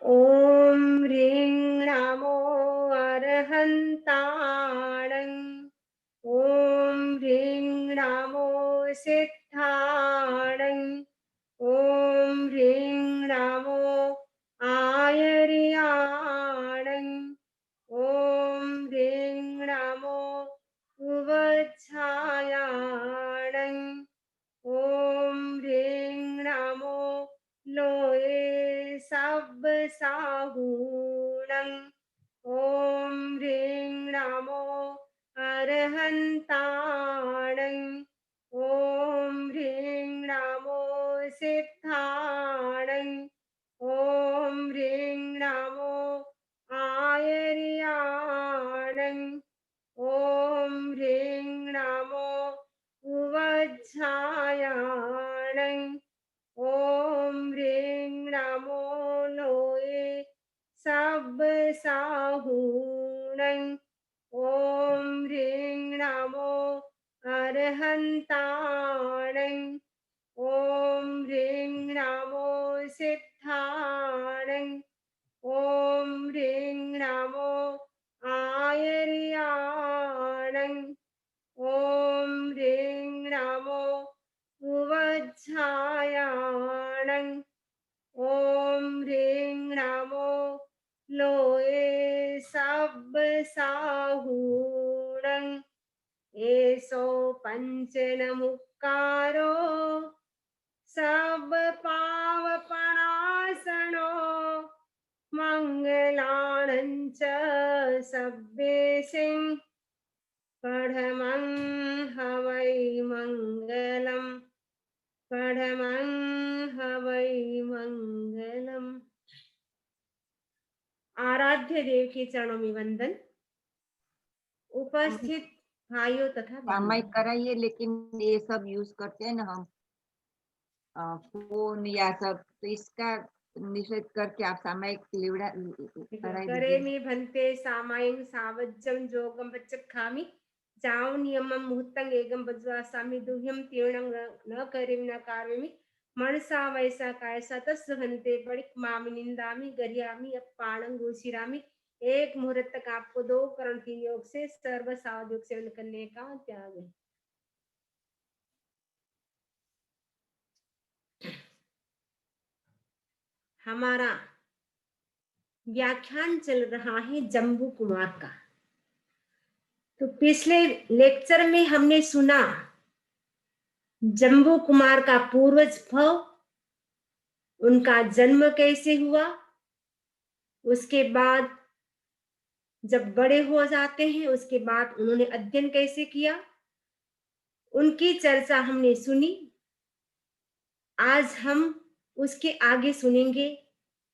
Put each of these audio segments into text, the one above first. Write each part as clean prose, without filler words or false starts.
ॐ ह्रीं नमो अरहन्ताणं। ॐ ह्रीं नमो सिद्धाणं। ॐ ह्रीं नमो आयर्याणं। ॐ ह्रीं नमो उवच्छायाणं। ॐ ह्रीं नमो लोये सब्बसाहूणं। ॐ ह्रीं नमो अरहन्ताणं। ॐ ह्रीं नमो सिद्धाणं। ॐ ह्रीं नमो आयर्याणं। ॐ ह्रीं नमो उवच्छायाणं। ॐ ह्रीं नमो लोये सब्बसाहूणं। ॐ ह्रीं नमो अरहन्ताणं। ॐ ह्रीं नमो सिद्धाणं। ॐ ह्रीं नमो आयर्याणं। ॐ ह्रीं नमो उवच्छायाणं। ॐ ह्रीं नमो लोये सब्बसाहूणं। एषो पञ्चनमुक्कारो सर्वपावपणासनो मङ्गलानं च सब्बेसिं पढमं हवै मङ्गलम्। पढमं हवै मंगलम। आराध्य देव के चरणों में वंदन। उपस्थित भाइयों तथा सामायिक बहनों, कराइए, लेकिन ये सब यूज करते हैं ना हम फोन या सब, तो इसका निषेध करके आप सामायिक कराई करे दीजिए। में भन्ते सामायिक सावज्जम जोगम बच्चखामि जाओ नियमम मुहूर्तं एगम बज्वासामि दुह्यम तीर्णं न करिम न कार्मिमि मनसा वैसा कायसा तस्य भन्ते बड़िक मामि निंदामि गरियामि अपाणं गोशिरामि। एक मुहूर्त तक आपको 2 करण 3 योग से सर्व सावध योग सेवन करने का त्याग है। हमारा व्याख्यान चल रहा है जम्बू कुमार का। तो पिछले लेक्चर में हमने सुना जम्बू कुमार का पूर्वज भव, उनका जन्म कैसे हुआ, उसके बाद जब बड़े हो जाते हैं उसके बाद उन्होंने अध्ययन कैसे किया, उनकी चर्चा हमने सुनी। आज हम उसके आगे सुनेंगे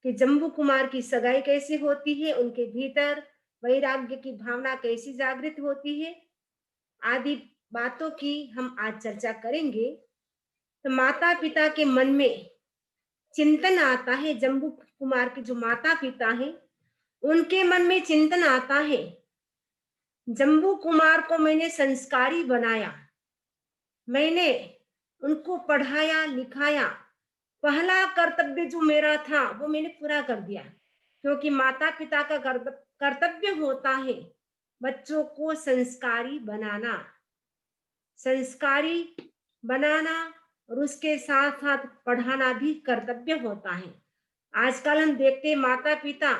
कि जम्बू कुमार की सगाई कैसे होती है, उनके भीतर वैराग्य की भावना कैसी जागृत होती है, आदि बातों की हम आज चर्चा करेंगे। तो माता पिता के मन में चिंतन आता है, जम्बू कुमार के जो माता पिता हैं उनके मन में चिंतन आता है, जम्बू कुमार को मैंने संस्कारी बनाया, मैंने उनको पढ़ाया लिखाया, पहला कर्तव्य जो मेरा था वो मैंने पूरा कर दिया। क्योंकि माता पिता का कर्तव्य होता है बच्चों को संस्कारी बनाना, संस्कारी बनाना और उसके साथ साथ पढ़ाना भी कर्तव्य होता है। आजकल हम देखते हैं माता पिता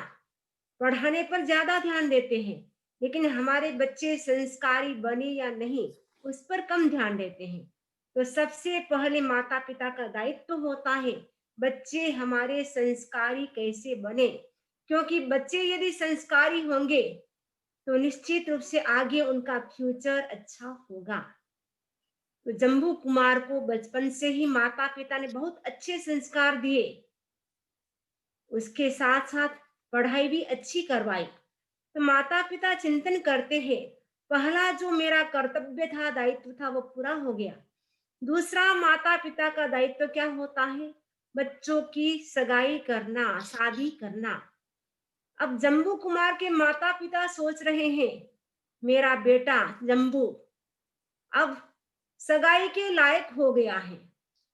पढ़ाने पर ज्यादा ध्यान देते हैं, लेकिन हमारे बच्चे संस्कारी बने या नहीं उस पर कम ध्यान देते हैं। तो सबसे पहले माता पिता का दायित्व होता है बच्चे हमारे संस्कारी कैसे बने, क्योंकि बच्चे यदि संस्कारी होंगे तो निश्चित रूप से आगे उनका फ्यूचर अच्छा होगा। तो जम्बू कुमार को बचपन से ही माता पिता ने बहुत अच्छे संस्कार दिए, उसके साथ साथ पढ़ाई भी अच्छी करवाई। तो माता पिता चिंतन करते हैं पहला जो मेरा कर्तव्य था, दायित्व था, वो पूरा हो गया। दूसरा माता पिता का दायित्व क्या होता है, बच्चों की सगाई करना, शादी करना। अब जम्बू कुमार के माता पिता सोच रहे हैं मेरा बेटा जम्बू अब सगाई के लायक हो गया है,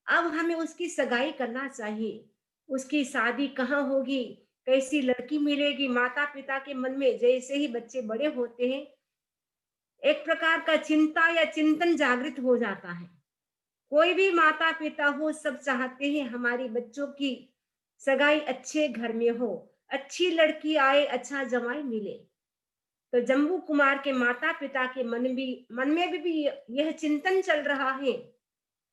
अब हमें उसकी सगाई करना चाहिए। उसकी शादी कहाँ होगी, कैसी लड़की मिलेगी। माता पिता के मन में जैसे ही बच्चे बड़े होते हैं, एक प्रकार का चिंता या चिंतन जागृत हो जाता है। कोई भी माता पिता हो, सब चाहते हैं हमारी बच्चों की सगाई अच्छे घर में हो, अच्छी लड़की आए, अच्छा जमाई मिले। तो जम्बू कुमार के माता पिता के मन में भी यह चिंतन चल रहा है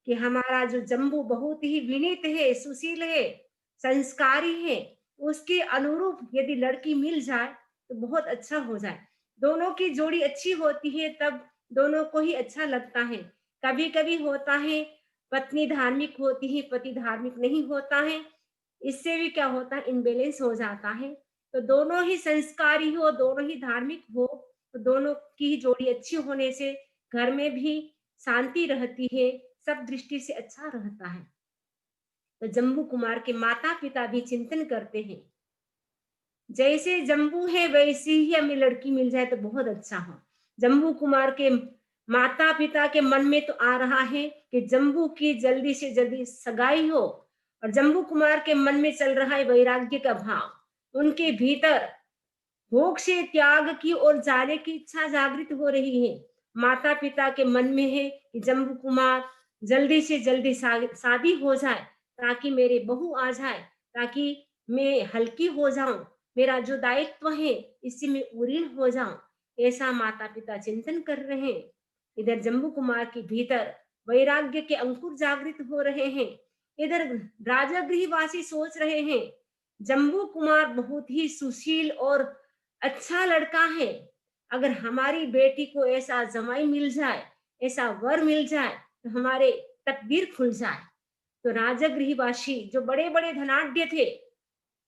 कि हमारा जो जम्बू बहुत ही विनीत है, सुशील है, संस्कारी है, उसके अनुरूप यदि लड़की मिल जाए तो बहुत अच्छा हो जाए। दोनों की जोड़ी अच्छी होती है तब दोनों को ही अच्छा लगता है। कभी-कभी होता है पत्नी धार्मिक होती है, पति धार्मिक नहीं होता है। इससे भी क्या होता है, इम्बैलेंस हो जाता है। तो दोनों ही संस्कारी हो, दोनों ही धार्मिक हो, तो दोनों की जोड़ी अच्छी होने से घर में भी शांति रहती है, सब दृष्टि से अच्छा रहता है। तो जम्बू कुमार के माता-पिता भी चिंतन करते हैं, जैसे जम्बू है वैसी ही हमें लड़की मिल जाए तो बहुत अच्छा हो। जम्बू कुमार के माता-पिता के मन में तो आ रहा है कि जम्बू की जल्दी से जल्दी सगाई हो, और जम्बू कुमार के मन में चल रहा है वैराग्य का भाव। उनके भीतर भोग से त्याग की ओर जाने की इच्छा जागृत हो रही है। माता-पिता के मन में है कि जम्बू कुमार जल्दी से जल्दी शादी हो जाए, ताकि मेरे बहू आ जाए, ताकि मैं हल्की हो जाऊँ, मेरा जो दायित्व है इससे मैं उरीन हो जाऊँ। ऐसा माता-पिता चिंतन कर रहे हैं। इधर जम्बू कुमार के भीतर वैराग्य के अंकुर जागृत हो रहे हैं। इधर राजा गृहवासी सोच रहे हैं, जम्बू कुमार बहुत ही सुशील और अच्छा लड़का है। अगर हमारी बेटी को ऐसा जमाई मिल जाए, ऐसा वर मिल जाए, तो हमारे तकदीर खुल जाए। तो राजा गृहवासी जो बड़े-बड़े धनाढ्य थे,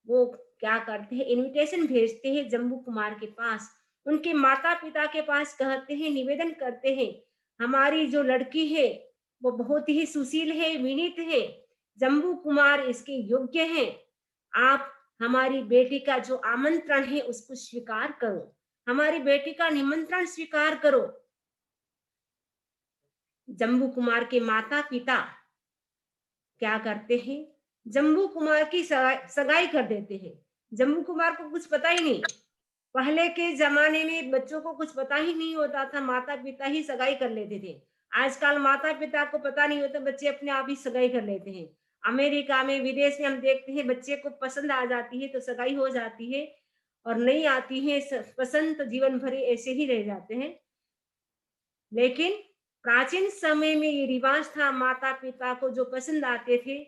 वो क्या करते हैं, इनविटेशन भेजते हैं जम्बू कुमार के पास। उनके माता-पिता के पास कहते हैं, निवेदन करते हैं, हमारी जो लड़की है, वो बहुत ही सुशील है, विनीत है। जम्बू कुमार इसके योग्य हैं। आप हमारी बेटी का जो आमंत्रण है उसको स्वीकार करो। हमारी बेटी का निमंत्रण स्वीकार करो। जम्बू कुमार के माता-पिता क्या करते हैं, जम्बू कुमार की सगाई कर देते हैं। जम्बू कुमार को कुछ पता ही नहीं। पहले के ज़माने में बच्चों को कुछ पता ही नहीं होता था, माता-पिता ही सगाई कर लेते थे। आजकल माता-पिता को पता नहीं होता, बच्चे अपने आप ही सगाई कर लेते हैं। अमेरिका में, विदेश में हम देखते हैं बच्चे को पसंद आ जाती है तो सगाई हो जाती है, और नहीं आती है पसंद तो जीवन भर ऐसे ही रह जाते हैं। लेकिन प्राचीन समय में ये रिवाज था, माता-पिता को जो पसंद आते थे,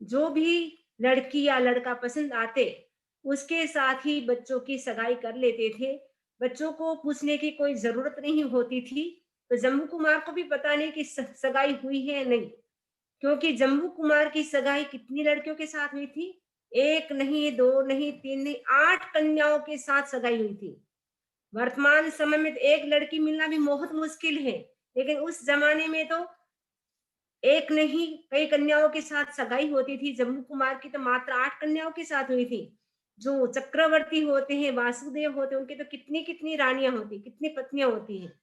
जो भी लड़की या लड़का पसंद आते, उसके साथ ही बच्चों की सगाई कर लेते थे। बच्चों को पूछने की कोई ज़रूरत नहीं होती थी। तो जम्बू कुमार को भी पता नहीं कि सगाई हुई है या नहीं, क्योंकि जम्बू कुमार की सगाई कितनी लड़कियों के साथ हुई थी? 1 नहीं, 2 नहीं, 3 नहीं, 8 कन्याओं के साथ सगाई हुई थी। वर्तमान समय में तो एक लड़की मिलना भी बहुत मुश्किल है, लेकिन उस ज़माने में तो एक नहीं कई कन्याओं के साथ सगाई होती थी। जम्बू कुमार की तो मात्र 8 कन्याओं के साथ हुई थी। जो चक्रवर्ती होते हैं, वासुदेव होते हैं, उनकी तो कितनी-कितनी रानियाँ होती, कितनी पत्नियाँ होती हैं।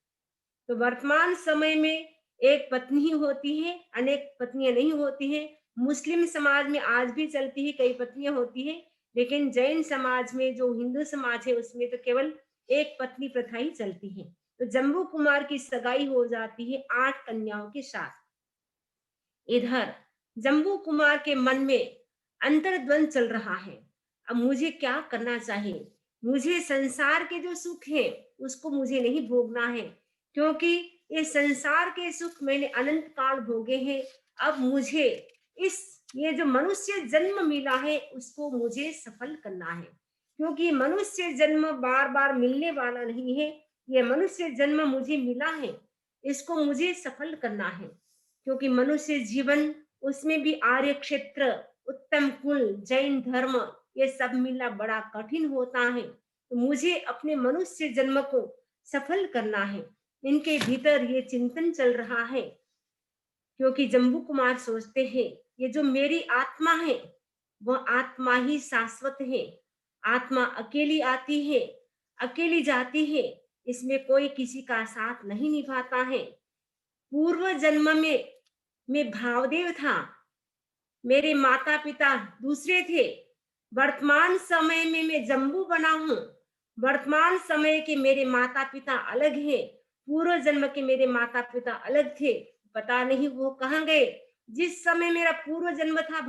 तो वर्तमान समय में एक पत्नी ही होती है, अनेक पत्नियाँ नहीं होती हैं। मुस्लिम समाज में आज भी चलती है, कई पत्नियाँ होती हैं, लेकिन जैन समाज में, जो हिंदू समाज है, उसमें तो केवल एक पत्नी प्रथा ही चलती है। तो जम्बू कुमार की सगाई हो जाती है 8 कन्याओं के साथ। इधर जम्बू कुमार के मन में अंतर्द्वंद चल रहा है। अब मुझे क्या करना चाहिए? मुझे संसार के जो सुख है उसको मुझे नहीं भोगना है, क्योंकि ये संसार के सुख मैंने अनंत काल भोगे हैं। अब मुझे इस ये जो मनुष्य जन्म मिला है उसको मुझे सफल करना है, क्योंकि मनुष्य जन्म बार-बार मिलने वाला नहीं है। ये मनुष्य जन्म मुझे मिला है, इसको मुझे सफल करना है। क्योंकि मनुष्य जीवन, उसमें भी आर्य क्षेत्र, उत्तम कुल, जैन धर्म, ये सब मिलना बड़ा कठिन होता है। तो मुझे अपने मनुष्य जन्म को सफल करना है। इनके भीतर ये चिंतन चल रहा है, क्योंकि जम्बू कुमार सोचते हैं, ये जो मेरी आत्मा है, वह आत्मा ही शाश्वत है। आत्मा अकेली आती है, अकेली जाती है, इसमें कोई किसी का साथ नहीं निभाता है। पूर्व जन्म में मैं भावदेव था, मेरे माता-पिता दूसरे थे, वर्तमान समय में मैं जम्बू बना हूँ, वर्तमान समय के मेरे माता पिता अलग हैं, पूर्व जन्म के मेरे माता पिता अलग थे, पता नहीं वो कहाँ गए। जिस समय मेरा पूर्व जन्म था,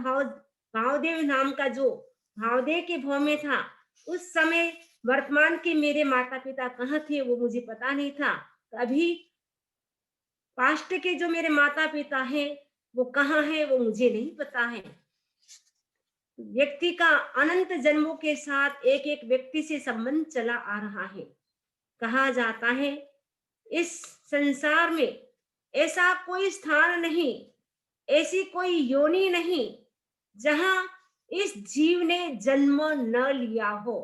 भावदेव नाम का जो भावदेव के भाव में था, उस समय वर्तमान के मेरे माता पिता कहाँ थे वो मुझे पता नहीं था। अभी पास्ट के जो मेरे माता पिता हैं वो कहाँ हैं वो मुझे नहीं पता है। व्यक्ति का अनंत जन्मों के साथ एक एक व्यक्ति से संबंध चला आ रहा है। कहा जाता है इस संसार में ऐसा कोई स्थान नहीं, ऐसी कोई योनि नहीं जहां इस जीव ने जन्म न लिया हो।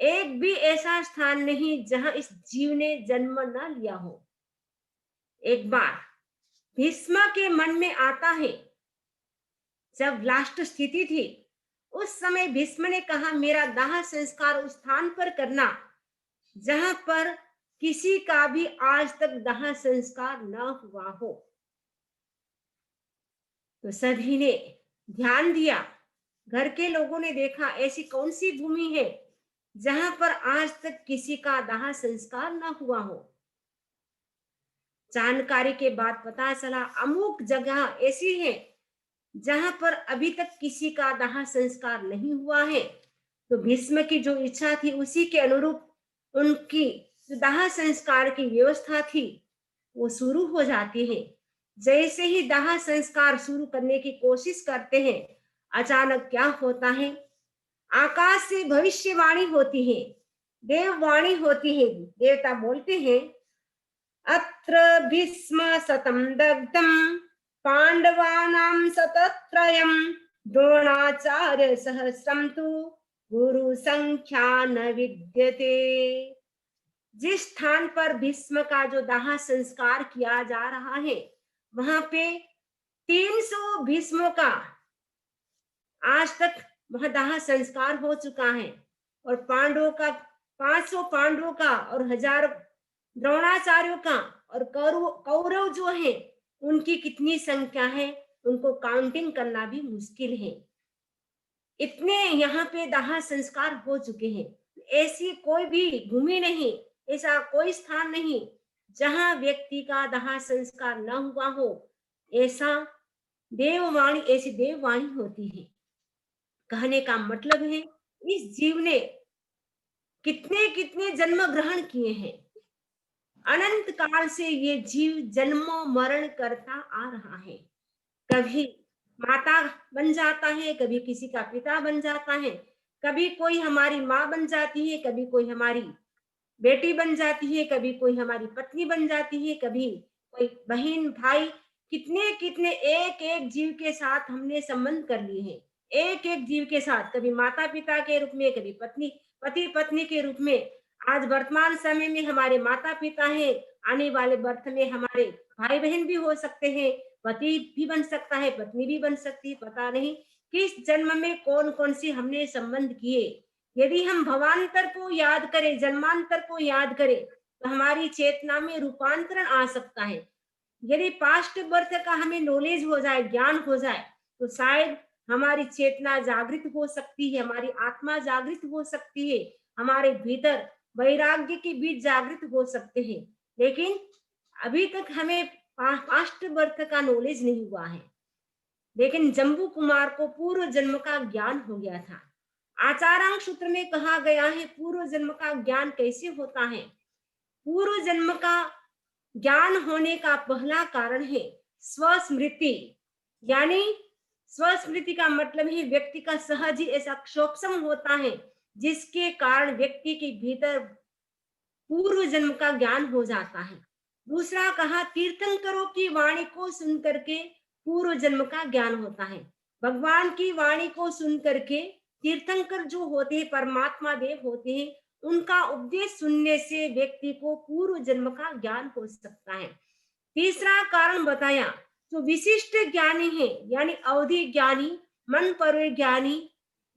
एक भी ऐसा स्थान नहीं जहां इस जीव ने जन्म न लिया हो। एक बार भीष्म के मन में आता है, जब लास्ट स्थिति थी उस समय भीष्म ने कहा मेरा दाह संस्कार उस स्थान पर करना जहां पर किसी का भी आज तक दाह संस्कार न हुआ हो। तो सभी ने ध्यान दिया, घर के लोगों ने देखा ऐसी कौन सी भूमि है जहां पर आज तक किसी का दाह संस्कार न हुआ हो। जानकारी के बाद पता चला अमुक जगह ऐसी है जहां पर अभी तक किसी का दाह संस्कार नहीं हुआ है। तो भीष्म की जो इच्छा थी उसी के अनुरूप उनकी जो दाह संस्कार की व्यवस्था थी वो शुरू हो जाती है। जैसे ही दाह संस्कार शुरू करने की कोशिश करते हैं, अचानक क्या होता है, आकाश से भविष्यवाणी होती है, देववाणी होती है। देवता बोलते हैं अत्र भीष्म शतं दग्धं पांडवानां शतत्रयं द्रोणाचार्य सहस्रं तु गुरु संख्या न विद्यते। जिस स्थान पर भीष्म का जो दाह संस्कार किया जा रहा है वहां पे 300 भीष्मों का आज तक वह दाह संस्कार हो चुका है। और पांडवों का 500 पांडवों का और 1000 द्रोणाचार्यों का और कौरव कौरव जो है उनकी कितनी संख्या है उनको काउंटिंग करना भी मुश्किल है। इतने यहाँ पे दाह संस्कार हो चुके हैं। ऐसी कोई भी भूमि नहीं, ऐसा कोई स्थान नहीं जहां व्यक्ति का दाह संस्कार न हुआ हो। ऐसा देववाणी, ऐसी देववाणी होती है। कहने का मतलब है इस जीव ने कितने कितने जन्म ग्रहण किए हैं। अनंत काल से ये जीव जन्म मरण करता आ रहा है। कभी माता बन जाता है, कभी किसी का पिता बन जाता है, कभी कोई हमारी माँ बन जाती है, कभी कोई हमारी बेटी बन जाती है, कभी कोई हमारी पत्नी बन जाती है, कभी कोई बहन भाई। कितने कितने एक एक जीव के साथ हमने संबंध कर लिए हैं। एक एक जीव के साथ, कभी माता पिता के रूप में, कभी पत्नी पति पत्नी के रूप में। आज वर्तमान समय में हमारे माता पिता हैं, आने वाले बर्थ में हमारे भाई बहन भी हो सकते हैं, पति भी बन सकता है, पत्नी भी बन सकती है। पता नहीं किस जन्म में कौन कौन सी हमने संबंध किए। यदि हम भवांतर को याद करें, जन्मांतर को याद करें, तो हमारी चेतना में रूपांतरण आ सकता है। यदि पास्ट बर्थ का हमें नॉलेज हो जाए, ज्ञान हो जाए, तो शायद हमारी चेतना जागृत हो सकती है, हमारी आत्मा जागृत हो सकती है, हमारे भीतर वैराग्य के बीज जागृत हो सकते हैं। लेकिन अभी तक हमें पास्ट बर्थ का नॉलेज नहीं हुआ है। लेकिन जम्बू कुमार को पूर्व जन्म का ज्ञान हो गया था। आचारांक सूत्र में कहा गया है पूर्व जन्म का ज्ञान कैसे होता है। पूर्व जन्म का ज्ञान होने का पहला कारण है स्वस्मृति। यानी स्वस्मृति का मतलब है व्यक्ति का सहज ही ऐसा क्षोभसम होता है जिसके कारण व्यक्ति के भीतर पूर्व जन्म का ज्ञान हो जाता है। दूसरा कहा तीर्थंकरों की वाणी को सुन करके पूर्व जन्म का ज्ञान होता है। भगवान की वाणी को सुन करके तीर्थंकर जो होते हैं, परमात्मा देव होते हैं, उनका उपदेश सुनने से व्यक्ति को पूर्व जन्म का ज्ञान हो सकता है। तीसरा कारण बताया जो विशिष्ट ज्ञानी है, यानी अवधि ज्ञानी, मन पर ज्ञानी,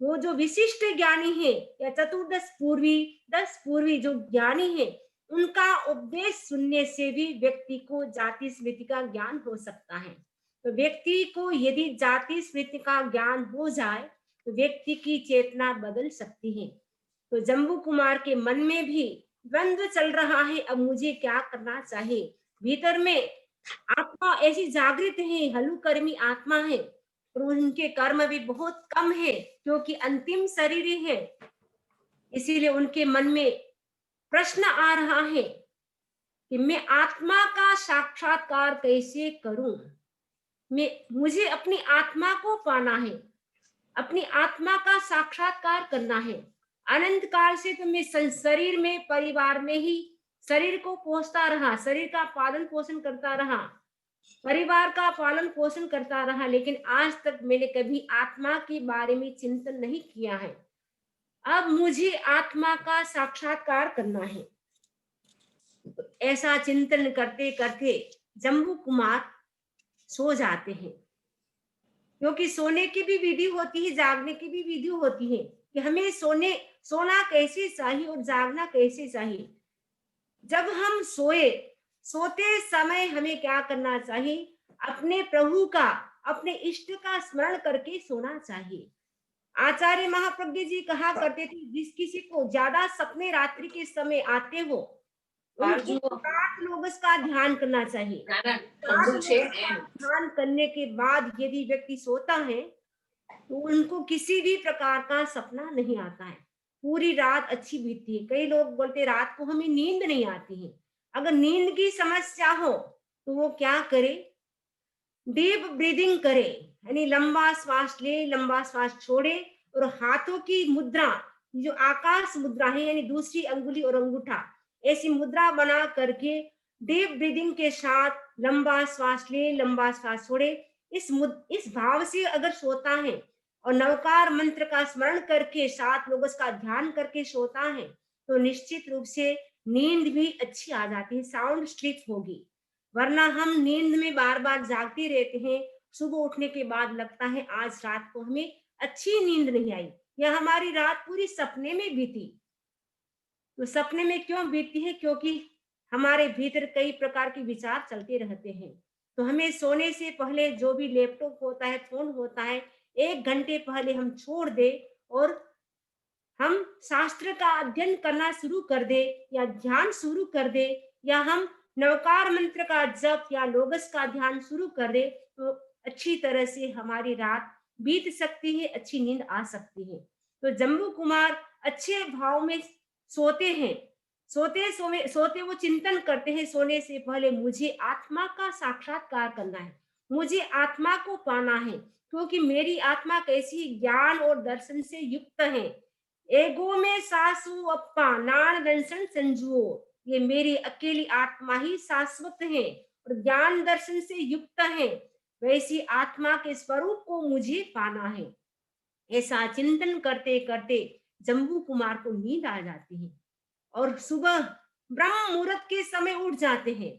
वो जो विशिष्ट ज्ञानी है या चतुर्दश पूर्वी 10 पूर्वी जो ज्ञानी है, उनका उपदेश सुनने से भी व्यक्ति को जाति स्मृति का ज्ञान हो सकता है। तो व्यक्ति को यदि जाति स्मृति का ज्ञान हो जाए तो व्यक्ति की चेतना बदल सकती है। तो जम्बू कुमार के मन में भी द्वंद्व चल रहा है, अब मुझे क्या करना चाहिए। भीतर में आत्मा ऐसी जागृत है, हलुकर्मी आत्मा है, और उनके कर्म भी बहुत कम है क्योंकि अंतिम शरीर है। इसीलिए उनके मन में प्रश्न आ रहा है कि मैं आत्मा का साक्षात्कार कैसे करूं। मुझे अपनी आत्मा को पाना है, अपनी आत्मा का साक्षात्कार करना है। अनंत काल से तो मैं शरीर में, परिवार में ही शरीर को पोसता रहा, शरीर का पालन पोषण करता रहा, परिवार का पालन पोषण करता रहा, लेकिन आज तक मैंने कभी आत्मा के बारे में चिंतन नहीं किया है। अब मुझे आत्मा का साक्षात्कार करना है। तो ऐसा चिंतन करते करते जम्बू कुमार सो जाते हैं, क्योंकि सोने की भी विधि होती है, जागने की भी विधि होती है कि हमें सोना कैसे चाहिए और जागना कैसे चाहिए। जब हम सोते समय हमें क्या करना चाहिए, अपने प्रभु का, अपने इष्ट का स्मरण करके सोना चाहिए। आचार्य महाप्रज्ञ जी कहा करते थे, जिस किसी को ज्यादा सपने रात्रि के समय आते हो, उनको 7 लोगस का ध्यान करना चाहिए। 7 लोगस का ध्यान करने के बाद यदि व्यक्ति सोता है तो उनको किसी भी प्रकार का सपना नहीं आता है, पूरी रात अच्छी बीतती है। कई लोग बोलते रात को हमें नींद नहीं आती है। अगर नींद की समस्या हो तो वो क्या करे, डीप ब्रीदिंग करे, यानी लंबा श्वास ले, लंबा श्वास छोड़े, और हाथों की मुद्रा, जो आकाश मुद्रा है, यानी दूसरी अंगुली और अंगूठा, ऐसी मुद्रा बना करके डीप ब्रीदिंग के साथ लंबा श्वास ले, लंबा श्वास छोड़े, इस भाव से अगर सोता है और नवकार मंत्र का स्मरण करके 7 लोगस का ध्यान करके सोता है तो निश्चित रूप से नींद भी अच्छी आ जाती है, साउंड स्लीप होगी। वरना हम नींद में बार बार जागते रहते हैं, सुबह उठने के बाद लगता है आज रात को हमें अच्छी नींद नहीं आई, या हमारी रात पूरी सपने में बीती। तो सपने में क्यों बीतती है, क्योंकि हमारे भीतर कई प्रकार के विचार चलते रहते हैं। तो हमें सोने से पहले जो भी लैपटॉप होता है, फोन होता है, 1 घंटे पहले हम छोड़ दे और हम शास्त्र का अध्ययन करना शुरू कर दे, या ध्यान शुरू कर दे, या हम नवकार मंत्र का जप या लोगस का ध्यान शुरू कर दे, तो अच्छी तरह से हमारी रात बीत सकती है, अच्छी नींद आ सकती है। तो जम्बू कुमार अच्छे भाव में सोते हैं। सोते वो चिंतन करते हैं सोने से पहले, मुझे आत्मा का साक्षात्कार करना है, मुझे आत्मा को पाना है, क्योंकि मेरी आत्मा कैसी ज्ञान और दर्शन से युक्त है। एगो में सासु अप्पा नान दर्शन संजुओ, ये मेरी अकेली आत्मा ही शाश्वत है और ज्ञान दर्शन से युक्त है। वैसी आत्मा के स्वरूप को मुझे पाना है। ऐसा चिंतन करते करते जम्बू कुमार को नींद आ जाती है और सुबह ब्रह्म मुहूर्त के समय उठ जाते हैं।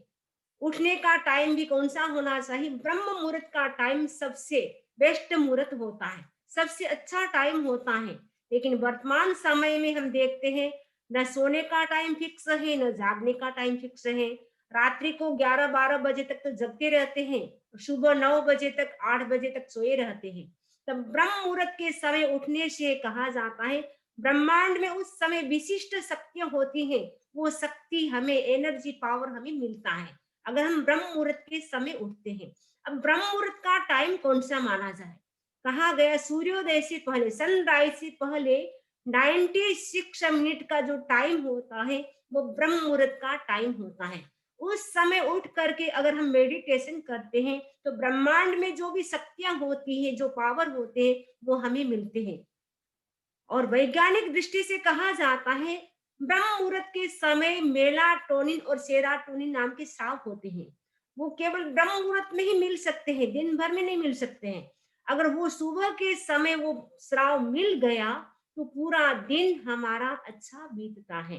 उठने का टाइम भी कौन सा होना चाहिए, ब्रह्म मुहूर्त का टाइम सबसे बेस्ट मुहूर्त होता है, सबसे अच्छा टाइम होता है। लेकिन वर्तमान समय में हम देखते हैं न सोने का टाइम फिक्स है, न जागने का टाइम फिक्स है। रात्रि को 11-12 बजे तक तो जगते रहते हैं, सुबह 9 बजे तक, 8 बजे तक सोए रहते हैं। तब ब्रह्म मुहूर्त के समय उठने से कहा जाता है ब्रह्मांड में उस समय विशिष्ट शक्तियां होती हैं, वो शक्ति हमें, एनर्जी पावर हमें मिलता है अगर हम ब्रह्म मुहूर्त के समय उठते हैं। अब ब्रह्म मुहूर्त का टाइम कौन सा माना जाए, कहा गया सूर्योदय से पहले, सनराइज से पहले 96 मिनट का जो टाइम होता है वो ब्रह्म मुहूर्त का टाइम होता है। उस समय उठ करके अगर हम मेडिटेशन करते हैं तो ब्रह्मांड में जो भी शक्तियां होती है, जो पावर होते हैं, वो हमें मिलते हैं। और वैज्ञानिक दृष्टि से कहा जाता है ब्रह्म मुहूर्त के समय मेलाटोनिन और सेराटोनिन नाम के स्राव होते हैं, वो केवल ब्रह्म मुहूर्त में ही मिल सकते हैं, दिन भर में नहीं मिल सकते हैं। अगर वो सुबह के समय वो स्राव मिल गया तो पूरा दिन हमारा अच्छा बीतता है।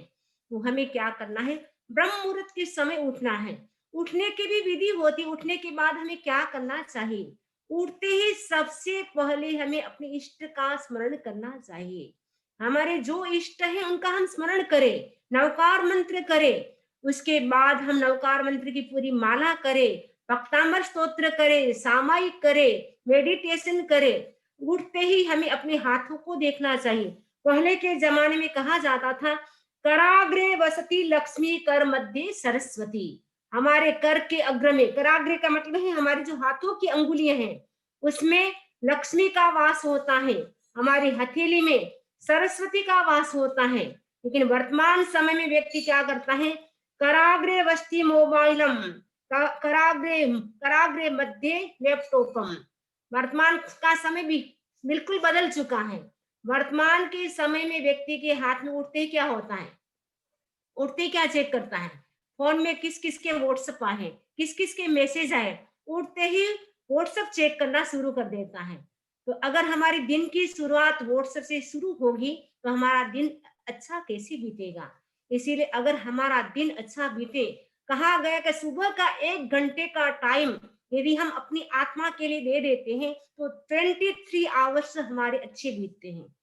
तो हमें क्या करना है, ब्रह्म मुहूर्त के समय उठना है। उठने की भी विधि होती, उठने के बाद हमें क्या करना चाहिए, उठते ही सबसे पहले हमें अपने इष्ट का स्मरण करना चाहिए। हमारे जो इष्ट हैं उनका हम स्मरण करें, नवकार मंत्र करें। उसके बाद हम नवकार मंत्र की पूरी माला करें, भक्तामर स्तोत्र करें, सामायिक करें, मेडिटेशन करें। उठते ही हमें अपने हाथों को देखना चाहिए। पहले के जमाने में कहा जाता था, कराग्रे वसति लक्ष्मी कर मध्य सरस्वती। हमारे कर के अग्र में, कराग्रे का मतलब है हमारे जो हाथों की अंगुलियां हैं, उसमें लक्ष्मी का वास होता है। हमारी हथेली में सरस्वती का वास होता है। लेकिन वर्तमान समय में व्यक्ति क्या करता है, कराग्रे वस्ति मोबाइलम, कराग्रे कराग्रे मध्य लैपटॉपम। वर्तमान का समय भी बिल्कुल बदल चुका है। वर्तमान के समय में व्यक्ति के हाथ में उठते ही क्या होता है, उठते ही क्या चेक करता है, फोन में किस किस के व्हाट्सएप आए हैं, किस किस के मैसेज आए, उठते ही व्हाट्सएप चेक करना शुरू कर देता है। तो अगर हमारी दिन की शुरुआत व्हाट्सएप से शुरू होगी तो हमारा दिन अच्छा कैसे बीतेगा। इसीलिए अगर हमारा दिन अच्छा बीते, कहा गया कि सुबह का 1 घंटे का टाइम यदि हम अपनी आत्मा के लिए दे देते हैं तो 23 आवर्स हमारे अच्छे बीतते हैं।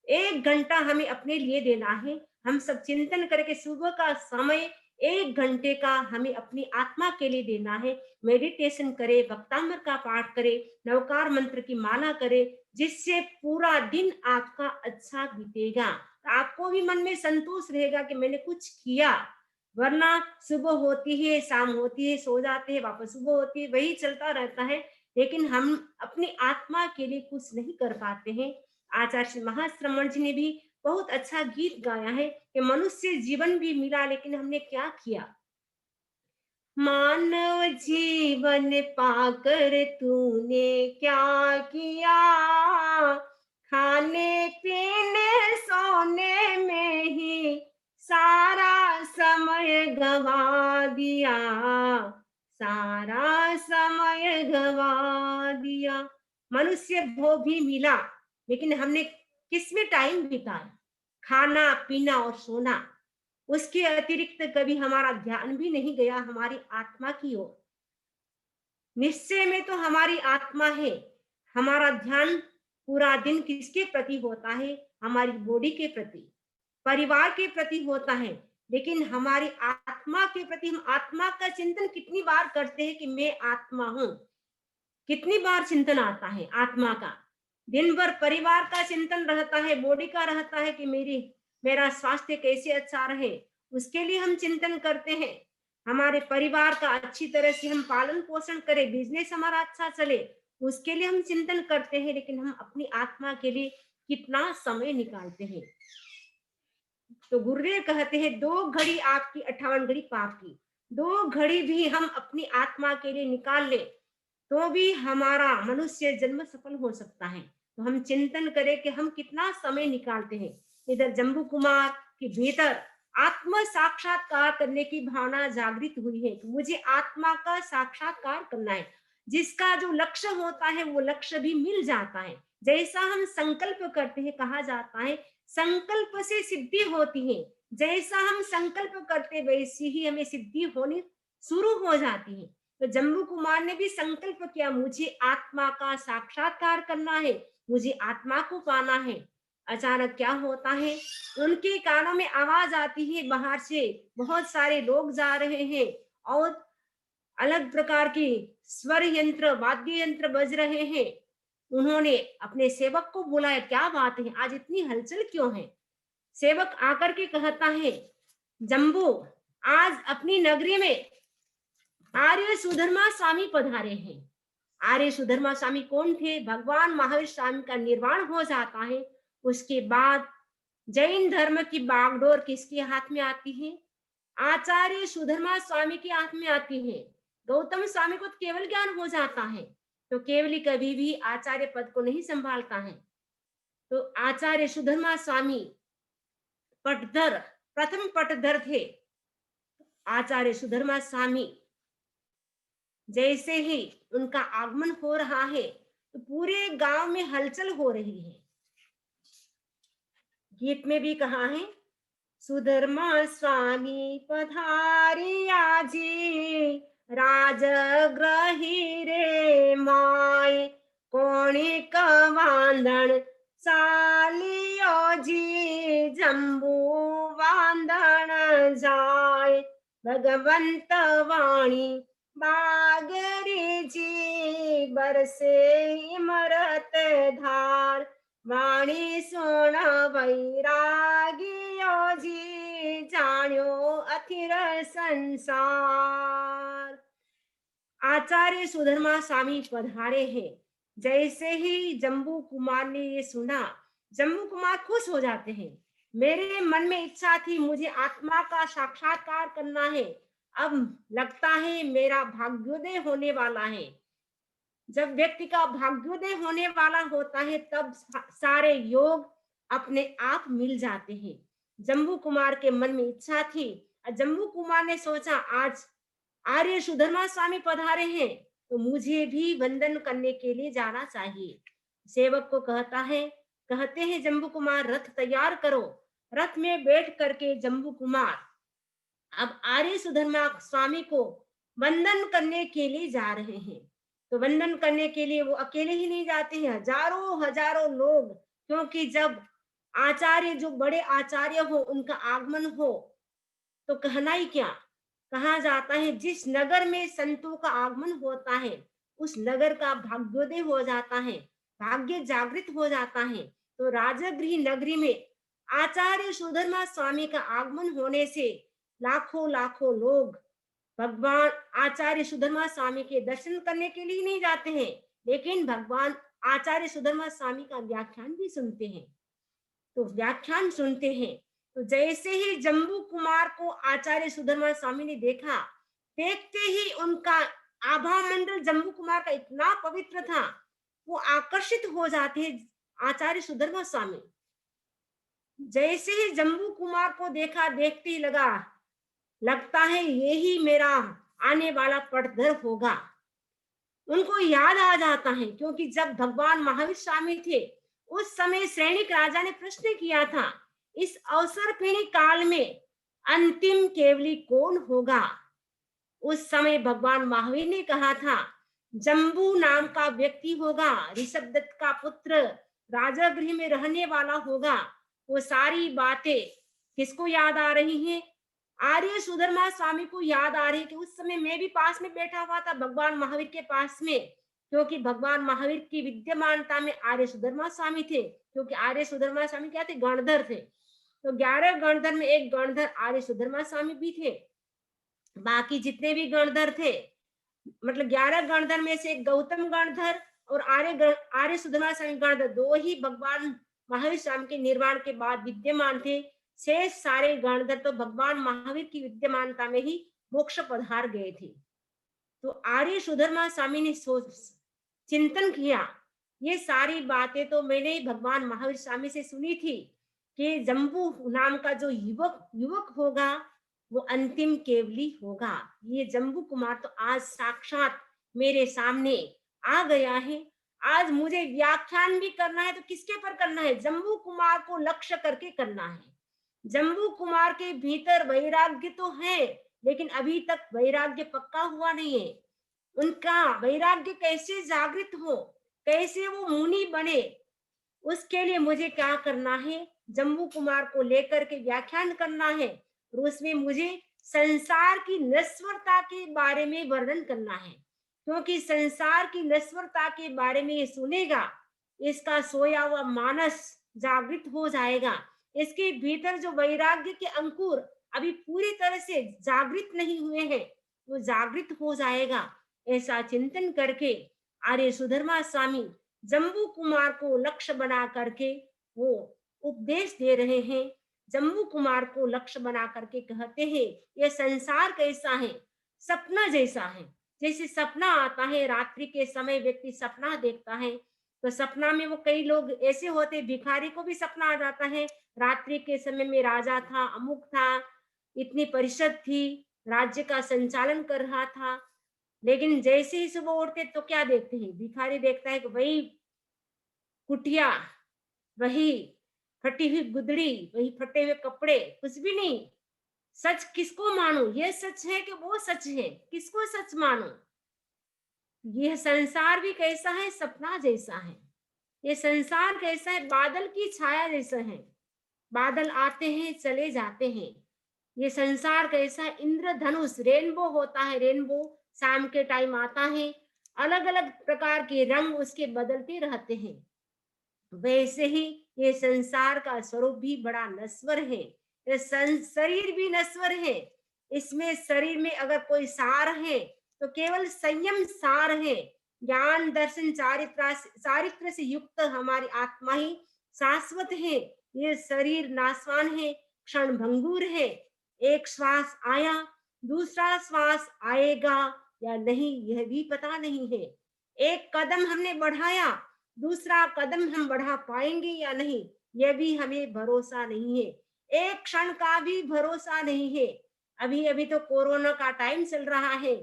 1 घंटा हमें अपने लिए देना है। हम सब चिंतन करके सुबह का समय 1 घंटे का हमें अपनी आत्मा के लिए देना है। मेडिटेशन करे, भक्तामृत का पाठ करे, नवकार मंत्र की माला करे, जिससे पूरा दिन आपका अच्छा बीतेगा। आपको भी मन में संतोष रहेगा कि मैंने कुछ किया। वरना सुबह होती है, शाम होती है, सो जाते हैं, वापस सुबह होती है, वही चलता रहता है। लेकिन हम अपनी आत्मा के लिए कुछ नहीं कर पाते हैं। आचार्य श्री महाश्रमण जी ने भी बहुत अच्छा गीत गाया है कि मनुष्य जीवन भी मिला लेकिन हमने क्या किया। मानव जीवन पाकर तूने क्या किया, खाने पीने सोने में ही सारा समय गवा दिया, सारा समय गवा दिया। मनुष्य भोग भी मिला लेकिन हमने किसमें टाइम बिताया, खाना पीना और सोना। उसके अतिरिक्त कभी हमारा ध्यान भी नहीं गया हमारी आत्मा की ओर। निश्चय में तो हमारी आत्मा है। हमारा ध्यान पूरा दिन किसके प्रति होता है, हमारी बॉडी के प्रति, परिवार के प्रति होता है। लेकिन हमारी आत्मा के प्रति हम आत्मा का चिंतन कितनी बार करते हैं कि मैं आत्मा हूं। कितनी बार चिंतन आता है आत्मा का। दिन भर परिवार का चिंतन रहता है, बॉडी का रहता है कि मेरा स्वास्थ्य कैसे अच्छा रहे, उसके लिए हम चिंतन करते हैं। हमारे परिवार का अच्छी तरह से हम पालन पोषण करें, बिजनेस हमारा अच्छा चले, उसके लिए हम चिंतन करते हैं। लेकिन हम अपनी आत्मा के लिए कितना समय निकालते हैं। तो गुरुदेव कहते हैं, 2 घड़ी आपकी 58 घड़ी पाप की। 2 घड़ी भी हम अपनी आत्मा के लिए निकाल ले तो भी हमारा मनुष्य जन्म सफल हो सकता है। तो हम चिंतन करें कि हम कितना समय निकालते हैं। इधर जम्बू कुमार के भीतर आत्म साक्षात्कार करने की भावना जागृत हुई है कि मुझे आत्मा का साक्षात्कार करना है। जिसका जो लक्ष्य होता है वो लक्ष्य भी मिल जाता है। जैसा हम संकल्प करते हैं, कहा जाता है संकल्प से सिद्धि होती है। जैसा हम संकल्प करते वैसी ही हमें सिद्धि होनी शुरू हो जाती है। तो जम्बू कुमार ने भी संकल्प किया, मुझे आत्मा का साक्षात्कार करना है, मुझे आत्मा को पाना है। अचानक क्या होता है, उनके कानों में आवाज आती है, बाहर से बहुत सारे लोग जा रहे हैं और अलग प्रकार के स्वर यंत्र वाद्य यंत्र बज रहे हैं। उन्होंने अपने सेवक को बुलाया, क्या बात है, आज इतनी हलचल क्यों है। सेवक आकर के कहता है, जम्बू, आज अपनी नगरी में आर्य सुधर्मा स्वामी पधारे हैं। आर्य सुधर्मा स्वामी कौन थे, भगवान महावीर स्वामी का निर्वाण हो जाता है, उसके बाद जैन धर्म की बागडोर किसके हाथ में आती है, आचार्य सुधर्मा स्वामी के हाथ में आती है। गौतम स्वामी को केवल ज्ञान हो जाता है, तो केवली कभी भी आचार्य पद को नहीं संभालता है। तो आचार्य सुधर्मा स्वामी पटधर, प्रथम पटधर थे। आचार्य सुधर्मा स्वामी जैसे ही उनका आगमन हो रहा है तो पूरे गांव में हलचल हो रही है। गीत में भी कहा है, सुधर्मा स्वामी पधारिया जी, राजग्रही रे माय, कोणी कवांदण चालियो जी, जम्बू वांदण जाय, भगवंत वाणी बागरीची बरसे इमरत धार, वाणी सुण वैरागियो जी, जाण्यो अथिर संसार। आचार्य सुधर्मा स्वामी पधारे हैं। जैसे ही जम्बू कुमार ने ये सुना, जम्बू कुमार खुश हो जाते हैं। मेरे मन में इच्छा थी मुझे आत्मा का साक्षात्कार करना है, अब लगता है मेरा भाग्योदय होने वाला है। जब व्यक्ति का भाग्योदय होने वाला होता है तब सारे योग अपने आप मिल जाते हैं। जम्बू कुमार के मन में इच्छा थी और जम्बू कुमार ने सोचा आज आर्य सुधर्मा स्वामी पधारे हैं तो मुझे भी वंदन करने के लिए जाना चाहिए। सेवक को कहते हैं जम्बू कुमार रथ तैयार करो। रथ में बैठ करके जम्बू कुमार अब आर्य सुधर्मा स्वामी को वंदन करने के लिए जा रहे हैं। तो वंदन करने के लिए वो अकेले ही नहीं जाते हैं, हजारों हजारों लोग, क्योंकि जब आचार्य जो बड़े आचार्य हो उनका आगमन हो तो कहना ही क्या। कहा जाता है जिस नगर में संतों का आगमन होता है उस नगर का भाग्योदय हो जाता है, भाग्य जागृत हो जाता है। तो राजगृह नगरी में आचार्य सुधर्मा स्वामी का आगमन होने से लाखों लाखों लोग भगवान आचार्य सुधर्मा स्वामी के दर्शन करने के लिए नहीं जाते हैं, लेकिन भगवान आचार्य सुधर्मा स्वामी का व्याख्यान भी सुनते हैं। तो व्याख्यान सुनते हैं तो जैसे ही जम्बू कुमार को आचार्य सुधर्मा स्वामी ने देखा, देखते ही उनका आभा मंडल जम्बू कुमार का इतना पवित्र था, वो आकर्षित हो जाते हैं आचार्य सुधर्मा स्वामी। जैसे ही जम्बू कुमार को देखा, देखते ही लगता है यही मेरा आने वाला पटधर होगा। उनको याद आ जाता है क्योंकि जब भगवान महावीर स्वामी थे उस समय सैनिक राजा ने प्रश्न किया था इस अवसर पीढ़ी काल में अंतिम केवली कौन होगा। उस समय भगवान महावीर ने कहा था जम्बू नाम का व्यक्ति होगा, ऋषभदत्त का पुत्र, राजगृह में रहने वाला होगा। वो सारी बातें किसको याद आ रही हैं? आर्य सुधर्मा स्वामी को याद आ रही है कि उस समय मैं भी पास में बैठा हुआ था भगवान महावीर के पास में, क्योंकि भगवान महावीर की विद्यमानता में आर्य सुधर्मा स्वामी थे, क्योंकि आर्य सुधर्मा स्वामी क्या थे? गणधर थे। तो 11 गणधर में एक गणधर आर्य सुधर्मा स्वामी भी थे। बाकी जितने भी गणधर थे, मतलब 11 गणधर में से एक गौतम गणधर और आर्य सुधर्मा स्वामी गणधर, दो ही भगवान महावीर स्वामी के निर्वाण के बाद विद्यमान थे। शेष सारे गणधर तो भगवान महावीर की विद्यमानता में ही मोक्ष पधार गए थे। तो आर्य सुधर्मा स्वामी ने चिंतन किया, ये सारी बातें तो मैंने ही भगवान महावीर स्वामी से सुनी थी कि जम्बू नाम का जो युवक होगा वो अंतिम केवली होगा। ये जम्बू कुमार तो आज साक्षात मेरे सामने आ गया है। आज मुझे व्याख्यान भी करना है तो किसके पर करना है? जम्बू कुमार को लक्ष्य करके करना है। जम्बू कुमार के भीतर वैराग्य तो है, लेकिन अभी तक वैराग्य पक्का हुआ नहीं है। उनका वैराग्य कैसे जागृत हो, कैसे वो मुनि बने, उसके लिए मुझे क्या करना है? जम्बू कुमार को लेकर के व्याख्यान करना है और उसमें मुझे संसार की नश्वरता के बारे में वर्णन करना है, क्योंकि संसार की नश्वरता के बारे में ये सुनेगा, इसका सोया हुआ मानस जागृत हो जाएगा। इसके भीतर जो वैराग्य के अंकुर अभी पूरी तरह से जागृत नहीं हुए हैं, वो जागृत हो जाएगा। ऐसा चिंतन करके आर्य सुधर्मा स्वामी जम्बू कुमार को लक्ष्य बना करके वो उपदेश दे रहे हैं। जम्बू कुमार को लक्ष्य बना करके कहते हैं ये संसार कैसा है? सपना जैसा है। जैसे सपना आता है, रात्रि के समय व्यक्ति सपना देखता है तो सपना में वो कई लोग ऐसे होते, भिखारी को भी सपना आ जाता है रात्रि के समय में राजा था, अमुक था, इतनी परिषद थी, राज्य का संचालन कर रहा था, लेकिन जैसे ही सुबह उठते तो क्या देखते हैं? भिखारी देखता है कि वही कुटिया, वही फटी हुई गुदड़ी, वही फटे हुए कपड़े, कुछ भी नहीं। सच किसको मानूं? ये सच है कि वो सच है? किसको सच मानूं? यह संसार भी कैसा है? सपना जैसा है। ये संसार कैसा है? बादल की छाया जैसा है। बादल आते हैं चले जाते हैं। ये संसार कैसा है? इंद्रधनुष, रेनबो होता है, रेनबो शाम के टाइम आता है, अलग-अलग प्रकार के रंग उसके बदलते रहते हैं। वैसे ही ये संसार का स्वरूप भी बड़ा नश्वर है। ये शरीर भी नश्वर है। इसमें शरीर में अगर कोई सार है तो केवल संयम सार है। ज्ञान दर्शन चारित्र से युक्त हमारी आत्मा ही शाश्वत है। ये शरीर नाशवान है, क्षण भंगुर है। एक श्वास आया, दूसरा श्वास आएगा या नहीं यह भी पता नहीं है। एक कदम हमने बढ़ाया, दूसरा कदम हम बढ़ा पाएंगे या नहीं यह भी हमें भरोसा नहीं है। एक क्षण का भी भरोसा नहीं है। अभी अभी तो कोरोना का टाइम चल रहा है।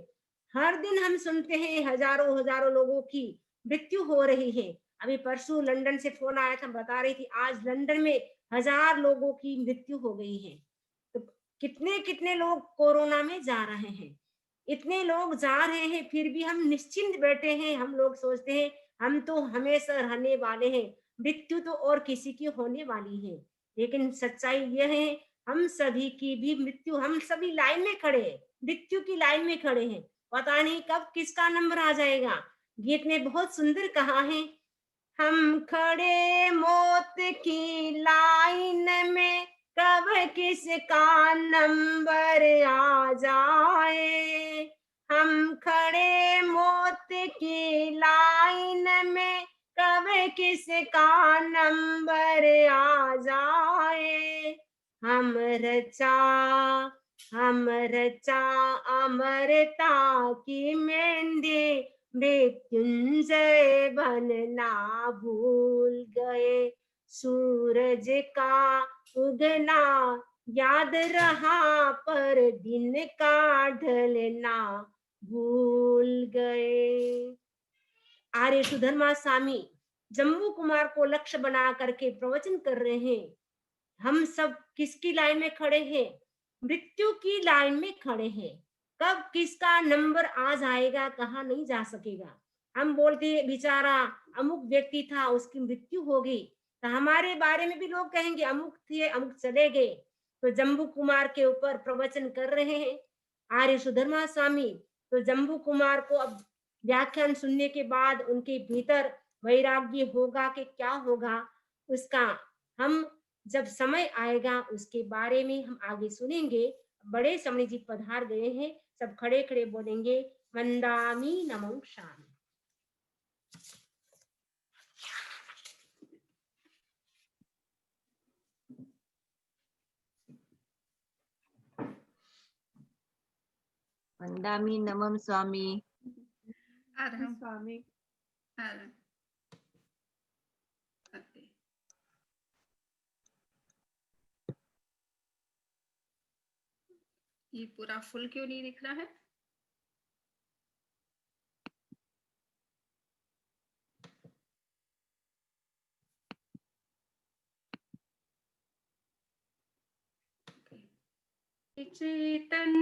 हर दिन हम सुनते हैं हजारों हजारों लोगों की मृत्यु हो रही है। अभी परसों लंदन से फोन आया था, बता रही थी आज लंदन में 1000 लोगों की मृत्यु हो गई है। तो कितने कितने लोग कोरोना में जा रहे हैं। इतने लोग जा रहे हैं फिर भी हम निश्चिंत बैठे हैं। हम लोग सोचते हैं हम तो हमेशा रहने वाले हैं, मृत्यु तो और किसी की होने वाली है। लेकिन सच्चाई यह है हम सभी की भी मृत्यु, हम सभी लाइन में खड़े हैं, मृत्यु की लाइन में खड़े हैं। पता नहीं कब किसका नंबर आ जाएगा। गीत ने बहुत सुंदर कहा है, हम खड़े मौत की लाइन में, कब किसका नंबर आ जाए। हम खड़े मौत की लाइन में, कब किसका नंबर आ जाए। हम रचा हम रचा अमरता की मेहंदी, मृत्युंजय बनना भूल गए। सूरज का उगना याद रहा, पर दिन का ढलना भूल गए। आर्य सुधर्मा स्वामी जम्मू कुमार को लक्ष्य बना करके प्रवचन कर रहे हैं। हम सब किसकी लाइन में खड़े हैं? मृत्यु की लाइन में खड़े हैं। कब किसका नंबर आ जाएगा कहा नहीं जा सकेगा। हम बोलते हैं बेचारा अमुक व्यक्ति था उसकी मृत्यु हो गई, तो हमारे बारे में भी लोग कहेंगे अमुक थे अमुक चले गए। तो जम्बू कुमार के ऊपर प्रवचन कर रहे हैं आर्य सुधर्मा स्वामी। तो जम्बू कुमार को अब व्याख्यान सुनने के बाद उनके भीतर वैराग्य होगा कि क्या होगा उसका हम जब समय आएगा उसके बारे में हम आगे सुनेंगे। बड़े समणी जी पधार गए हैं, सब खड़े खड़े बोलेंगे वंदामी नमो शामी। वंदामि नमः स्वामी। अरहं स्वामी। अरहं। ओके। ये पूरा फुल क्यों नहीं दिख रहा है? चेतन